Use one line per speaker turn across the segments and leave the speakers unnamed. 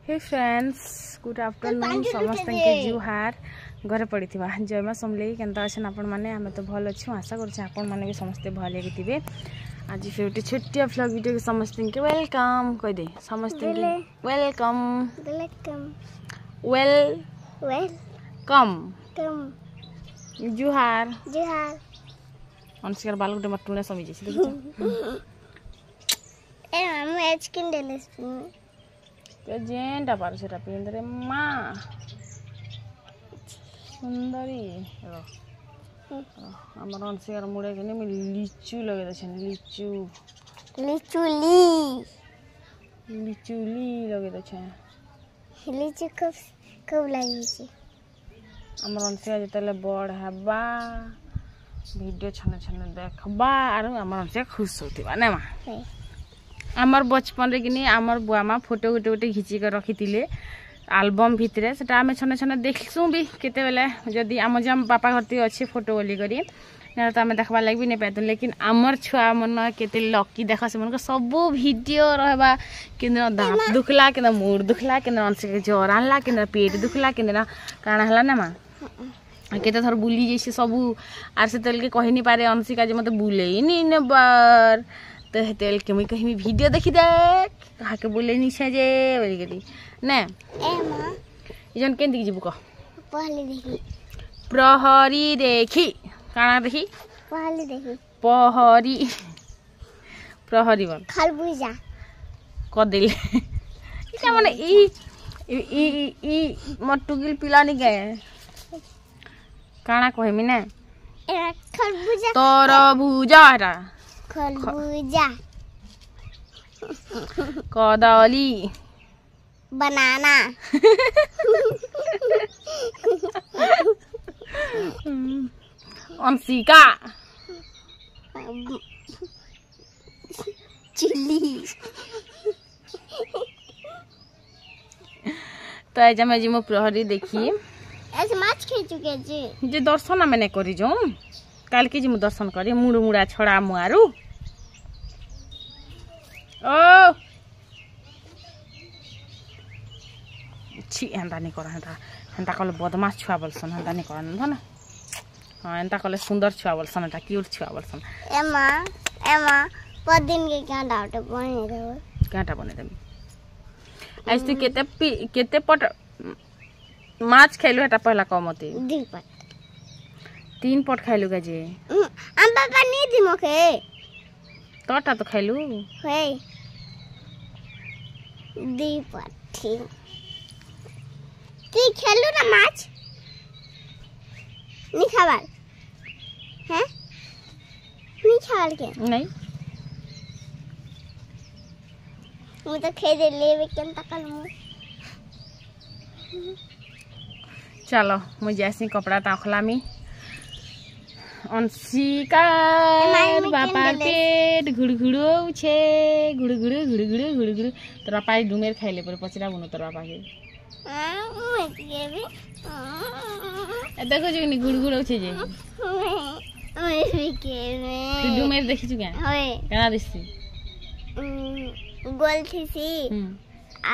हे friends good afternoon समस्त के जुहार घरे पड़ी जयमा समले केनता अच्छे आपण मैंने आम तो भल अच्छे आशा कर मैंने भी समस्ते भल थे। आज फिर गोटे छोटिया फ्लॉग वीडियो के समस्त के वेलकम कह दे समस्त वेलकम वेलकम जुहार जुहार अनुष्कार बाल गोटे मटुने समी जाइए जेनटा पार से पिंधरे माँ सुंदरी आमर अनुष्कार मुड़े कि लिचु लगे लिचु लिचुली लिचुली लगे लिचु खूब खूब लगे आमर अनुष्कार जो बड़ हवा वीडियो छाने छाने देखबा आर आमर अनुष्कार खुश होती ना माँ आमर बचपन रे कि आमर बुआ माँ फोटो गोटे गोटे घिचिक रखी आलबम भितर से आम छने छने देखसु भी केते बेले जदि आम जम बापा घर अच्छे फोटो बोली करी तो आम देखा लगे भी नहीं पातु लेकिन आमर छुआ मन केते लकी देख से मन सब वीडियो रहा कि दाँत दुखला कि मुड़ दुखला कि ज्वर आनला कि पेट दुखला कि काଣା है ना माँ केते थर बुली जाइए सबू आर से तेल के कही नहीं पारे अंशिका जे मत बुले नहीं नेबार तो हेतेल के मुई कहीं वीडियो देखी देख कहा के बोले नहीं छे जे बोली गली ने ए मां इजन केन देखि जीबु क पहले देखी प्रहरी देखी काना देखी पहले देखी प्रहरी प्रहरी बन खरबूजा क दिले इटा माने ई मटुगिल पिलानी के काना कहमी ने ए खरबूजा तरबूजा रा खरबूजा कदली बनाना अंशिका चिल्ली तो आज मैं जी मो प्रहरी देखी ऐसे माछ खे चुके जे दर्शन मैंने करी जो काल के जी मु दर्शन करी मुड़ मुड़ा छड़ा मुआरू ओ छी एंता नहीं कर हेन्ता कले बदमाश छुआ बोलसन हेन्ता नहीं कर ना हाँ एंता कले सुंदर छुआ बोलसन एंता क्यूट छुआ बोलसन एमा एमा पदिन के कांटा बने देबो कांटा बने देबी आज तू केते पट माछ खाइलु हेटा पहला कमती 2 पट 3 पट खाइलु गाजे हम पापा नहीं दी मके तोटा तो खाइलु हे 2 पट की खेलु ना माछ नहीं खावाल हैं नहीं खावाल के नहीं मु तो खे दे लेवे केन तकल मु चलो मु जैसी कपड़ा ताखलामी अंशिका बापा पेट घुड़घुड़ो छे घुड़घुड़ो घुड़घुड़ो घुड़घुड़ो तोरा पाई डुमेर खाइले पर पचरा बनो तोरा पाके देखो जो घुड़घुड़ो छे जे तू डुमेर देखि छु क्या होय केना दिसि गोल थिसी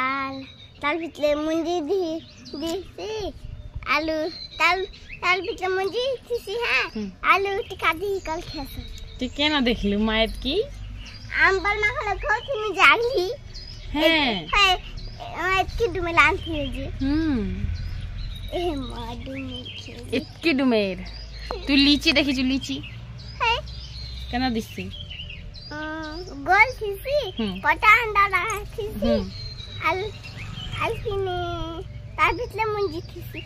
आल ताल भितले मुंजी दिसी आलू ताल भितले मुंजी थिसी है आलू टिका दी कल खेस तू केना देखलु मायत की आम पर मा खले कोथि में जागली है इतकी डुमेर लांथी जे ए माडुमेर इतकी डुमेर तू लीची देखि छु लीची है केना दिसि गोल थिसी पटा अंडा रहा थिसी आलफिने तार भितले मुंजी थिसी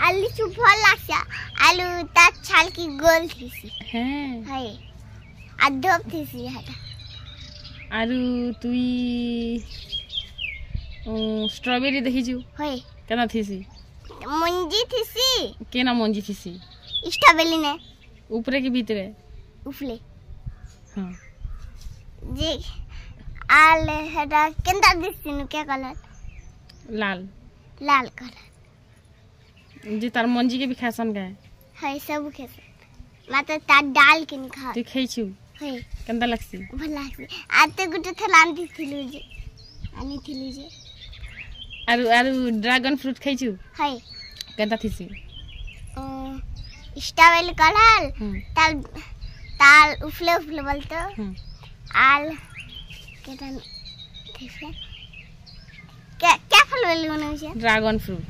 आलू चुप भल लागसा आलू ता छाल की गोल थिसी है अधोप थिसी हटा आलू तुई स्ट्रॉबेरी देखि छु होय केना थिसी मुंजी थिसी केना मुंजी थिसी स्ट्रॉबेरी ने ऊपरे के भीतरे उफले हां जी आल हेडा केंदा दिसिनु के कलर लाल लाल कलर जी तार मंजी के भी खासन गए है सब खासन माते ता डाल के नहीं खा तू खाइ छु है केंदा लागसी भल लागसी आते गुटे थलान दिथिलु जे आनी थिलु जे आरु ड्रैगन फ्रूट खाइछु
हाय
केनता थिसी
स्ट्रॉबेरी कलर ताल ताल उफले उफले बोलतो आल केतन थिसे क्या फल बोलू छे
ड्रैगन फ्रूट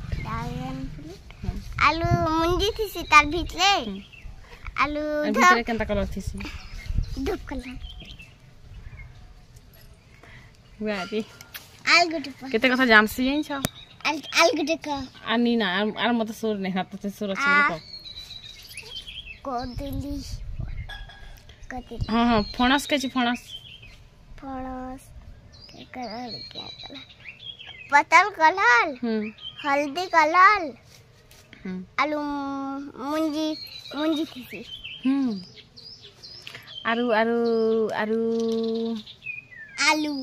आलू मुंजी थिसी तार भीतरे आलू
भीतरे केनता कलर थिसी
धूप कलर
वादी
आलगुटपा
केते कथा जानसी जाइन छ
आलगुटका
आनी ना आर मत सोर नै हात त सोर छ
कोदली कति
हां फणस के छ फणस
के कलर क्या कलर पतल कलर हल्दी कलर आलू मुंजी थी
आरु आरु आरु
आलू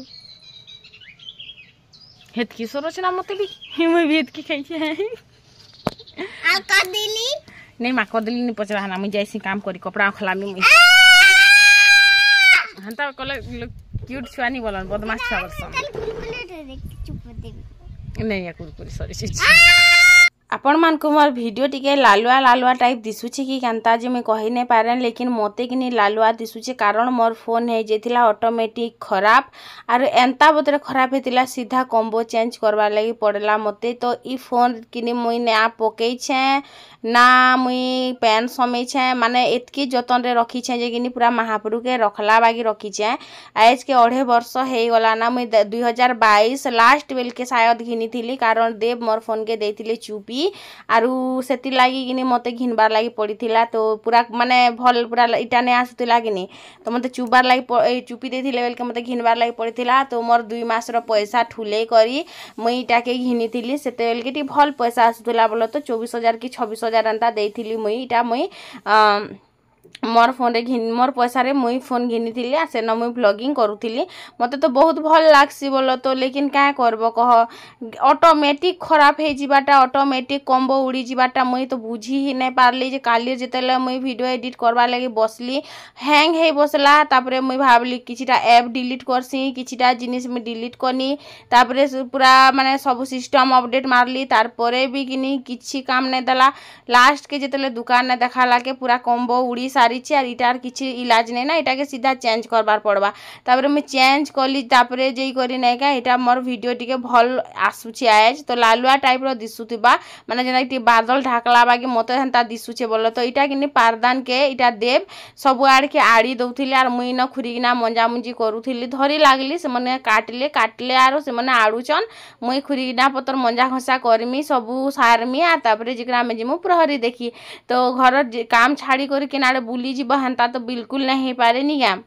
हेत की सोरचना मते भी मैं भी हेत की खाइ छे
आ कदली
नहीं मा कदली नि पचरा ना मैं जाइसी काम करी कपड़ा खलामी मैं हंता कले क्यूट छुआनी बोलन बदमाश छुआ बरसन नहीं या कुरकुरी सॉरी आपण मान को मोर वीडियो टिके लालुआ लालुआ टाइप दिसुचे कि कांता जे मैं कहि नै पारन लेकिन मोते किनी लालुआ दिसुचे कारण मोर फोन हे जेथिला ऑटोमेटिक खराब आर एंता बतरे खराब हेतिला सीधा कॉम्बो चेंज करबा लागि पड़ला मते तो ई फोन किनी मुई ने आ पके छे ना मुई पेन समय छे माने एतकी जतन रे रखी छे जे किनी पूरा महाप्रभु के रखला बागी रखी छे आज के 2.5 वर्ष हे गला ना मुई 2022 लास्ट बेल के शायद घिनी थिली कारण देव मोर फोन के देथिले चुपी आरु सेति लागि किनी मते घिनबार लागि पड़ीथिला तो पूरा माने भल पूरा इटा ने आसुतिला किनी तो मते चुबार लागि चुपी देथिले बेल के मते घिनबार लागि पड़ीथिला तो मोर 2 मास रो पैसा ठुले करी मुई इटा के घिनी थिली सेते बेल के टी भल पैसा आसुतिला बोलो तो 24,000 की 26,000 अंता देथिली मुई इटा मुई मोर फोन रे मोर पैसा रे मुई फोन घिनी थिली आ से न मुई व्लॉगिंग करूथिली मते तो बहुत भल लागसी बोलो तो लेकिन का करबो कह ऑटोमेटिक खराब हे जिबाटा ऑटोमेटिक कॉम्बो उड़ी जिबाटा मुई तो बुझी ही नै पारली जे काली जेतेले मुई वीडियो एडिट करबा लागि बसली हैंग हे बसला तापरे मुई भाबली किछिटा ऐप डिलीट करसी किछिटा जिनिस में डिलीट करनी तापरे पूरा माने सब सिस्टम अपडेट मारली तारपरे भी किनी किछि काम नै दला लास्ट के जेतेले दुकान ने देखाला के पूरा कॉम्बो उड़ी सारी आर इटार किछि इलाज नै ना इटा के सीधा चेंज करबार पड़बा तापरे मैं चेंज कली तापरे जेई करी नै का इटा मोर वीडियो टिके भल आसुछि आज तो लालुआ टाइप रो दिसुतिबा माने जेना टी बादल ढाकला बाकी मते हंता दिसुछे बोलो तो इटा किनी पारदान के इटा देव सब आड़ के आड़ी दउथिले आर मुई न खुरीना मंजा मुंजी करूथिली धरी लागली से मने काटले आरो से मने आड़ुचन मुई खुरीना पतर मंजा खसा करमी सबु सारमी आ तापरे जिकरा में जिमु प्रहरी देखी तो घर काम छाड़ी कर किनारे बुली जी बहनता तो बिल्कुल नहीं पारे नहीं क्या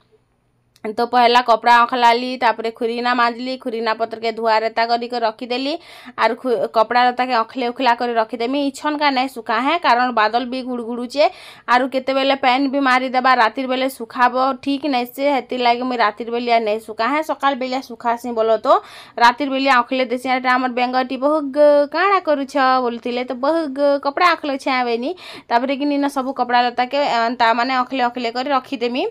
तो पहला कपड़ा अखलाली तापरे खुरीना मांजली खुरीना पत्र के धुआ रेता करी के रखीदेली आर कपड़ा रेता के अखले उखला कर रखीदेमी इछन का नहीं सुखा है कारण बादल भी गुड़गुड़ुचे आर केते बेले पैन भी मारी देबा रातिर बेले सुखाबो ठीक नहीं से हेती लागी मैं रातिर बेलिया नहीं सुखा है सकाल बेलिया सुखासी बोलो तो रातिर बेलिया अखले देसी हमर बेंगटी बहुग काଣା करूछ बोलथिले तो बहुग कपड़ा अखले छावेनी तापरे कि न सब कपड़ा लता के ता माने अखले अखले कर रखीदेमी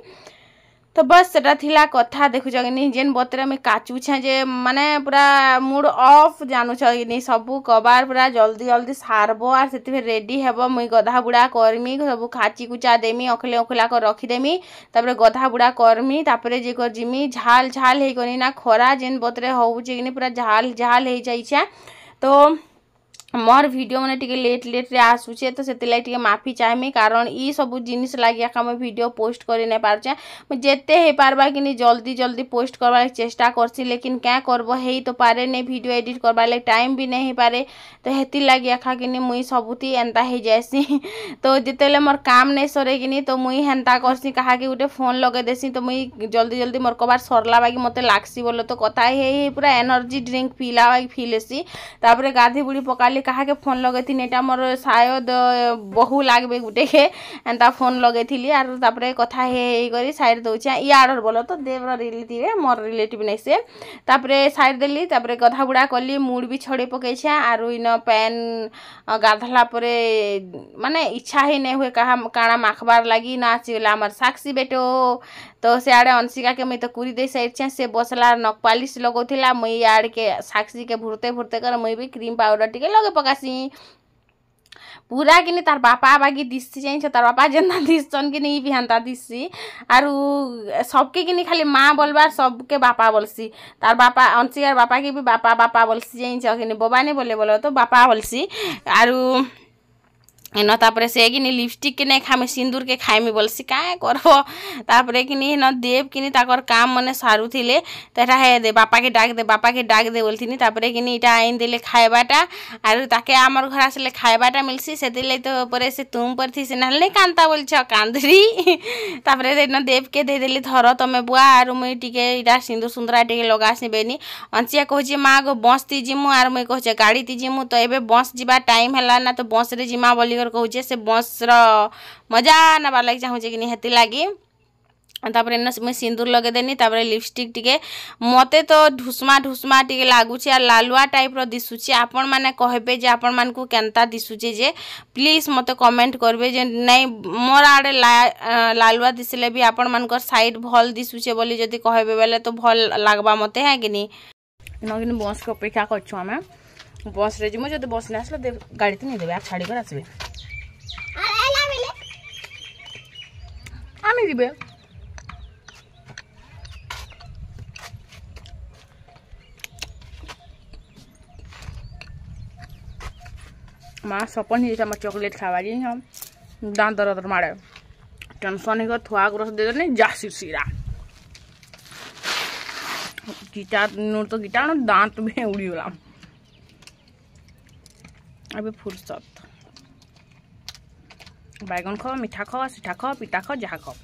तो बस सेटा थिला कथा देखु जगनी जेन बतरे में काचू छे जे माने पूरा मूड ऑफ जानू छगनी सबु कबार पूरा जल्दी जल्दी सारबो आर सेति रेडी हेबो मुई गधा बुड़ा करमी सबु खाची कुचा देमी अखले अखला कर रखी देमी तापरे गधा बुड़ा करमी तापरे जे कर जिमी झाल झाल हे कोनी ना खरा जेन बतरे होउ छेनी पूरा झाल झाल हे जाई छे तो मोर वीडियो मैंने टिके लेट रे आसुचे तो सेति लाई टिके माफी चाहमी कारण ई सब जिनिस लागि आका मैं वीडियो पोस्ट करि नै पारचे मैं जेते हे पारबा कि जल्दी जल्दी पोस्ट करबा चेष्टा करसी लेकिन क्या करबो हेई तो पारे नै वीडियो एडिट करबा ले टाइम भी नहीं पारे तो हेति लागि आका कि मुई सबुती एंता हे जायसी तो जेतेले मोर काम नै सरे कि तो मुई हेंता करसी कहा कि उटे फोन लगे देसी तो मुई जल्दी जल्दी मोर कबार सरला बाकी मते लागसी बोलो तो कथा हे पूरा एनर्जी ड्रिंक पीला बाकी फील हेसी तापरे गाधी बुड़ी पकाली खाली कहा के फोन लगे थी एटा मोर शायद बहु लागबे गुटे के एंता फोन लगे थी आर तापरे कथा हे करी साइड दउछे याडर बोलो तो देवर रिलेटिव मोर रिलेटिव नै से तापरे साइड देली तापरे कथा बुड़ा करली मूड भी छड़े पके छे आरो इन पैन गाधला परे माने इच्छा ही नै हुए कहा काना माखबार लगी ना चिला हमर साक्षी बेटो तो से आड़े अंशिका के मैं तो कुरी दे साइड छे से बसला नक पालिश लगोथिला मई आड़ के साक्षी के भुरते भुरते कर मई भी क्रीम पाउडर टिके लगे पकासी पूरा किनी तार बापा बागी दिससी जाइन तार बापा जेना दिसन कि नहीं भी हंता दिससी आरु सबके किनी खाली माँ बोलबार सबके बापा बोलसी तार बापा अंशिकार बापा के भी बापा बापा बोलसी जाइन किनी बाबा नहीं बोले तो बापा बोलसी आरु न तापरे से किनी लिपस्टिक के नहीं खामे सिंदूर के खाइमी बोलसी काहे करबो तापरे किनी न देव किनी ताकर काम मने सारू थिले तेरा हे दे बापा के डाक दे बोलथिनी तापरे किनी इटा आइन देले खाइबाटा आरु ताके हमर घर आसले खाइबाटा मिलसी सेतिले तो परे से तुम पर थी से नहले कांता बोलछ कांदरी तापरे न देव के दे देली धर तमे बुआ आरु मई टिके इटा सिंदूर सुंदरा टिके लगासी बेनी अंचिया कहछि मां गो बसती जिमु आरु मई कहछ गाड़ी ती जिमु तो एबे बस जिबा टाइम हला ना तो बस रे जिमा बोली कहूचे से बस रो मजा नबार लगे चाहूचे कि हेती लगी तापरे न मैं सिंदूर लगे देनी तापरे लिपस्टिक टिके मते तो ढुसमा टिके लागुचे आ लालुआ टाइप रो दिसुचे आपण माने कहबे जे आपण मान को केनता दिसुचे जे प्लीज मते कमेंट करबे जे नहीं मोर आड़े लालुआ दिसले भी आपण मान को साइड भल दिसुचे बोली जदी कहबे बेले तो भल लागबा मते है कि नहीं नगिन बस को अपेक्षा करछु हमें बस रे जिमु जदी बस ने आसले गाड़ी तो नहीं देबे आ छाड़ी कर आसबे आमी दिबे माँ सपन ही चॉकलेट खावाली हम दांत दर्द मारे टेंशन ही थुआ रस दे देने जासी सीरा गीटा नूर तो गीटा ना दांत भी उड़ी गला अभी फुर्सत बैगन खाओ मीठा खाओ सीठा खाओ पीटा खाओ जहाँ खाओ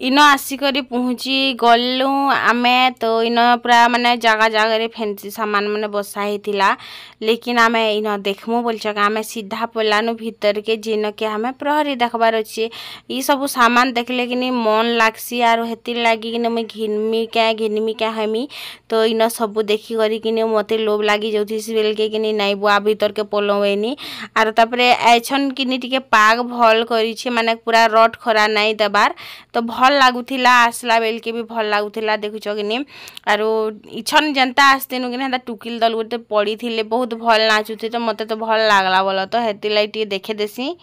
इन आसिक पहुँची गलु आमे तो इन पूरा माने जगह जगह फैंसी सामान माने बसा होता लेकिन आमे इन देखमु बोलछ आमे सीधा पलानु भीतर के जिन के हमें प्रहरी देखबार अच्छे ये सब सामान देखले कि मन लागसी आरो हेती लागी कि मैं घिनमी क्या हमी तो इन सब देखी करी कि मते लोभ लागी जाउथि बेल के कि नहीं बुआ भीतर के पलवेनी आर तापरे एछन कि टिके पाग भल करी माने पूरा रट खरा नहीं देबार तो भल लागुथिला आसला बेल के भी भल लागुथिला देखुछ कि आरो इछन जनता आस्तेनु कि हेता टुकिल दल गोटे पड़ी थिले बहुत भल नाचुथि तो मते तो भल लागला बोल तो हेती लाइट देखे देसी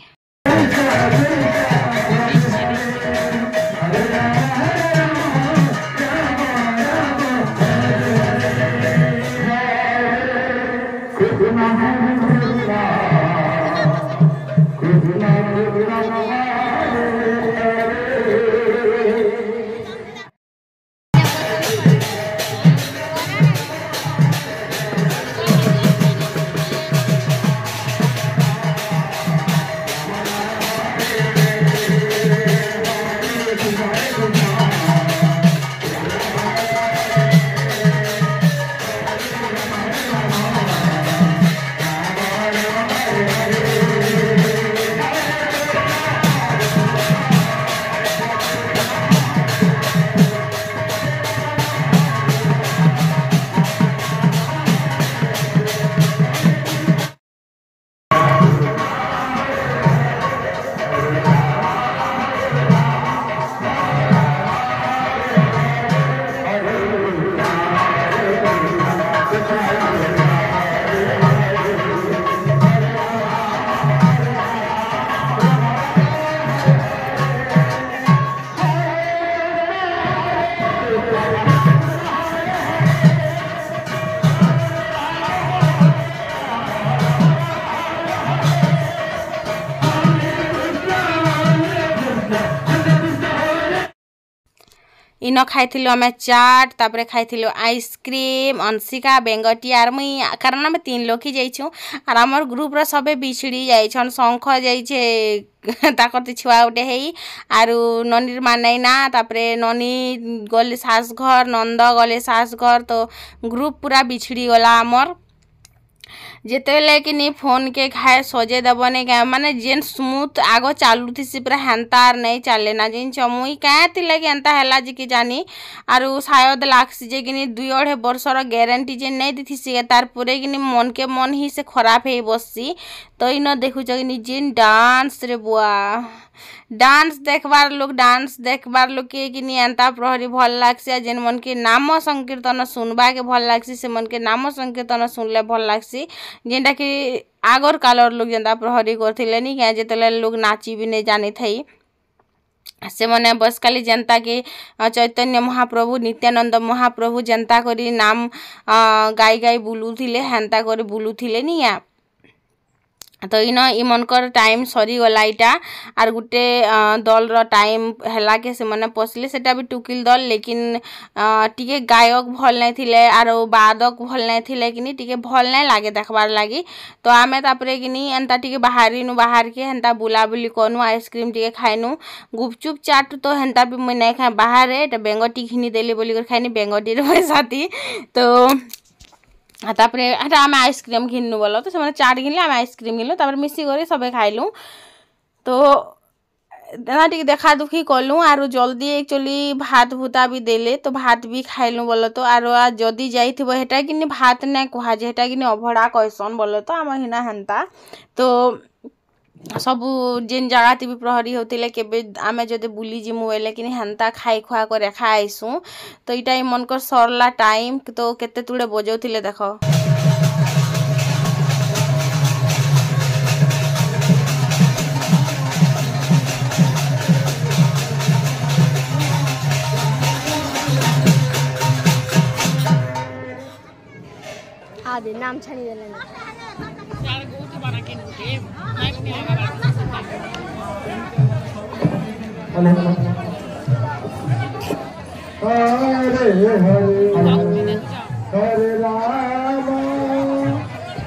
इन खाई आम चाट तापर खाई आइसक्रीम अंशिका बेंगटी आर मुई कारण आम 3 लोग ही जाइछू आर आमर ग्रुप्र सबे बिछड़ी जाइछन शंख जाइछे ताकर छुआ गोटे है आरु ननीर मानैना तापरे ननी गले सास घर नंद गले सास घर तो ग्रुप पूरा बिछड़ी गला आमर जेतेले कि नी फोन के खाए सजे दबने क्या माने जेन स्मूथ आगो चालू थी पूरा हेन्तार नहीं चले ना जिन मुई क्या लगे एंता है जी कि जानी आरु शायद लागसी जे कि 2-2.5 वर्षर ग्यारंटी जे नहीं दी थी तार पूरे कि मन के मन ही से खराब है बससी तो इन देखुच कि जिन डांस रे बुआ डांस देखबार लोग कि एंता प्रहरी भल लागसी जेन मन के नाम संकीर्तन सुनबा के भल लागसी से मन के नाम संकीर्तन सुनले भल लागसी जेनटा कि आगर कालर लोग जेनता प्रहरी करथिले नी क्या जेतले लोग नाची भी नहीं जानी थई से मने बस खाली जनता के चैतन्य महाप्रभु नित्यानंद महाप्रभु जनता करी नाम गाई बुलुथिले हेन्ता करी बुलुथिले नी या तो इन इमनकर टाइम सरी गला इटा आर गुटे दल रो टाइम हैला के से मने पसले सेटा भी टुकिल दल लेकिन टिके गायक भल नहीं थिले आर वादक भल नहीं थिले कि टिके भल नहीं लागे देखबार लागी तो आमे तापरे कि एंता टिके बाहर के हेन्ता बुलाबुली कनु आइसक्रीम टिके खाइनु गुपचुप चाट तो हेन्ता भी मुई नहीं खाए बाहर एटा बेंगटी घिनी देली बोली कर खाइनी बेंगटी रे पैसा थी तो तापरे हटा आम आइसक्रीम घिन्नु बोल तो से चाट घिनले आम आइसक्रीम घिनलु तापर मिसी करी सबे खाइलु तो टे देखा दुखी कलु आरु जल्दी एक्चुअली भात भूता भी देले तो भात भी खाइलु बोल तो आरु जदि जाइथिबो हेटा कि भात नहीं कहा जे हेटा कि अभड़ा कहसन बोल तो आम हिना हेन्ता तो सबू जेन जगह भी प्रहरी होतिले केबे आमे जदे बुली जिमु बोले कि हेन्ता खाई खुआ कर रेखा आइसु तो इटा मनकर सरला टाइम तो केते तुड़े बजौथिले देखो
आदि नाम छानी देले
यार गोट बना के नुटे माइक नहीं लगा
हरे हरे हरे राम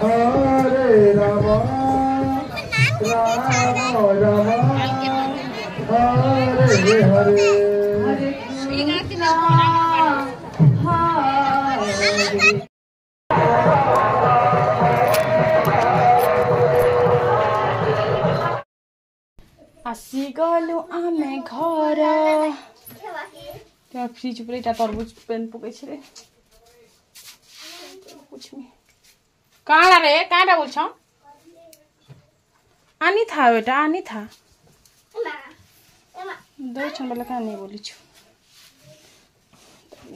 हरे राम राम राम हरे हरे
आसी गलु आमे घर त्या फ्रिज ऊपर इटा तरबुज पेन पके छे कुछ में काड़ा रे काड़ा बोल छ आनी था बेटा आनी था दो छन बोले का नहीं बोली छु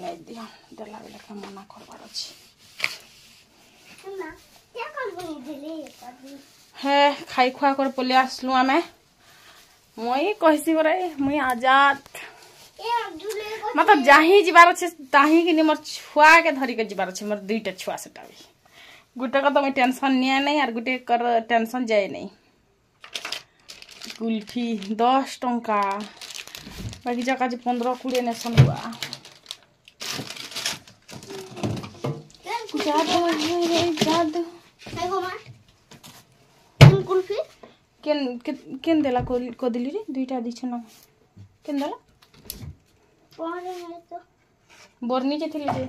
नहीं दिया दला बेला का मना करबार अछि
ना क्या करबो दिले
हे खाई खुआ कर पले आसलु आमे मुई कहसी बरे मुई आजाद मतलब जाही जीवार अच्छे ताही कि मोर छुआ के धरी के जीवार अच्छे मोर 2टा छुआ सेटा भी गुटे का तो मैं टेंशन निया नहीं और गुटे कर टेंशन जाए नहीं कुल्फी 10 टंका बाकी जगह 15-20 ने सनुआ जादू है जादू
देखो मां तुम कुल्फी
केन देला को दिली रे 2टा दिछ न केन देला
पहले है तो
बरनी जे थिले जे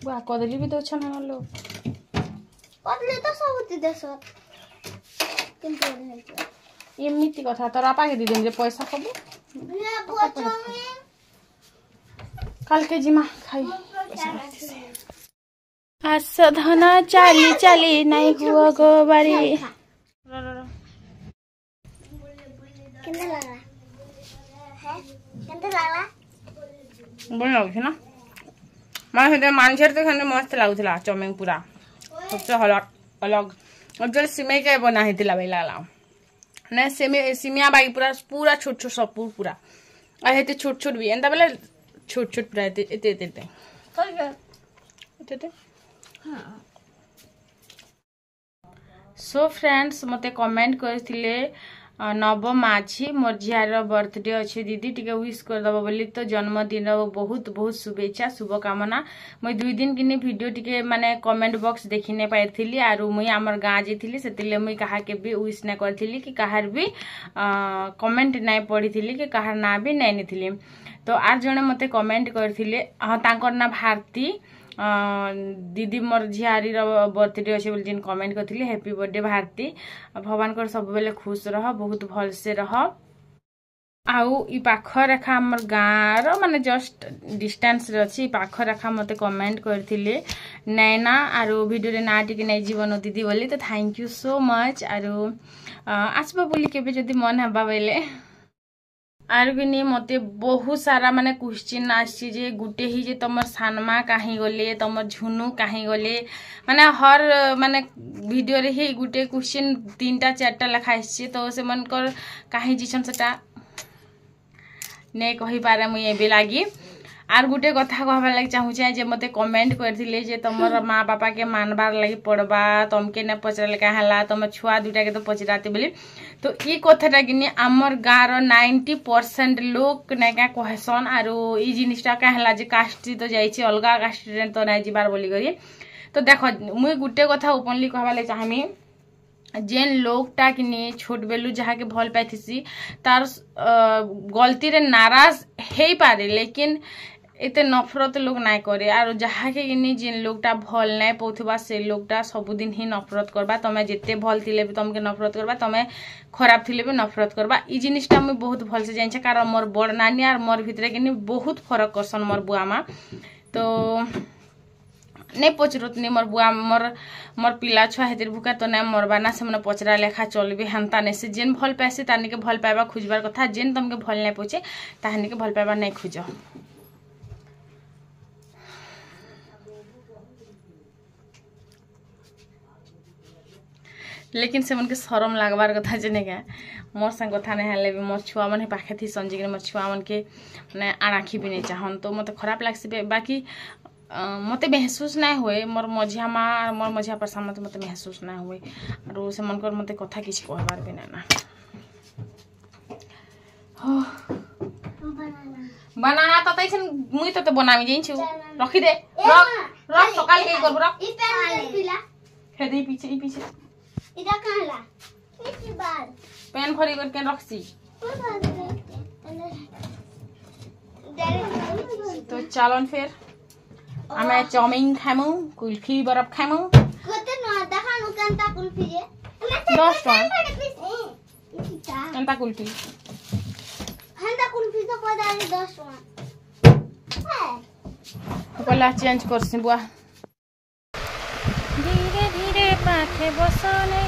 बा को दिली भी तो छन लो
पतले तो सब देश केन पहले है तो
एमिति कथा तोर आपा के दिदिन जे पैसा सब
बिना बचो में
काल के जिमा खाई पैसा रखती से आसधना चाली चाली नहीं हुआ गो बारी
कितना लगा है कितना लगा
बन लागछ ना माने हेते मानछर तो खाने मस्त लागुथला चमेंग पूरा सबसे अलग अब जो सिमे के बना हेतिला बेला ला ने सिमिया बागी पूरा छोट छोट सब पूरा आ हेते छोट छोट भी एंता बेले छोट छोट पूरा एते हां सो फ्रेंड्स मते कमेंट करथिले नव माझी मोर झियार बर्थडे अच्छे दीदी टिके विश करदब बोली तो जन्मदिन बहुत बहुत शुभेच्छा शुभकामना मुई 2 दिन किनी वीडियो टिके माने कमेंट बॉक्स देखि नै पाइथिली आरु मुई हमर गाँ जेथिली सेतिले मुई कहा के भी विश नै करथिली कि कहार भी कमेंट नै पढिथिली कि कहार ना भी नै निथिली तो आर जणे मते कमेंट करथिले तांकर ना भारती दीदी मोर झियारी बर्थडे अच्छे बोली जिन कमेंट करथिले हैप्पी बर्थडे भारती भगवान कर सब बेले खुश रह बहुत भल से रह आउ ई पाख रेखा हमर गाँ रो माने जस्ट डिस्टेंस रे अछि पाख रेखा मते कमेंट करथिले नैना आरो वीडियो रे ना टिके नै जीवन दीदी बोली तो थैंक यू सो मच आरो आसबा बोली केबे जदी मन हबा बेले आर भी मते बहुत सारा माने क्वेश्चन आसी जे गुटे ही जे तमर सानमा काहे गले तमर झुनु काहे गले माने हर माने वीडियो रे ही गुटे क्वेश्चन 3टा 4टा लिखा आसी तो से मन कर काहे जिसन सेटा नै कहि पारे मुई एबे लागी आर गुटे कथा कहबा लागि चाहू छै जे मते कमेंट करथिले जे तमर माँ बापा के मानबार लागि पड़बा तमके न पचरले काहला तम छुआ दुटा के तो पचराते बोली तो ई कथाटा किनी हमर गाँर 90% लोक नै का कहसन आरो ई जिनिसटा काहला जे कास्ट तो जाई छै अलगा कास्ट तो नै जिबार बोली करी तो देखो मुई गुटे कथा ओपनली कहबा लागि चाहमी जेन लोकटा किनी छोट बेलू जहा के भल पाइथिसी तार गलती रे नाराज हेई पारे लेकिन एते नफरत लोग नाय करे आरो जहा के किनी जेन लोकटा भल नाय पौथबा से लोकटा सबुदिन ही नफरत करबा तमे जेते भल थिले भी तमके नफरत करबा तमे खराब थिले भी नफरत करबा ई जिनिसटा मैं बहुत भल से जानि छ कारण मोर बड़ नानी आर मोर भितरे किनी बहुत फरक करसन मोर बुआ मा तो नै पचरत नै मोर बुआ मोर पिला छुआ हेतिर भुका तो नै मोर बाना से मने पचरा लेखा चलबे हंता नै से जेन भल पैसे तानी के भल पाइबा खुजबार कथा जेन तमके भल नै पचे ताहनी के भल पाइबा नै खुजो लेकिन से मन के शरम लागबार कथा जने का मोर संग कथा नै हले भी मोर छुआ मन पाखे थी संजी मोर छुआ मन के माने आराखी भी नै चाहन तो मते खराब लागसे बाकी मते महसूस ना होए मोर मझिया मा मोर मझिया पर सामने मते महसूस ना होए आरो से मन कर मते कथा किछ कहबार भी ना हो बनाना तो तैसन मुई तो बनामी जाइन छु रखी दे रख सकाल के करब रख
ई पेन पिला
खेदे पीछे
इदा कहला इसी बार
पेन भरी करके रखसी तो चलन फिर हमें चाउमीन खामु कुल्फी बर्फ खामु
कते न देखानु केनता कुल्फी जे
10 टका केनता कुल्फी
हंदा कुल्फी तो पदारी 10 टका है
पहला चेंज करसी बुआ धीरे धीरे पाखे बसने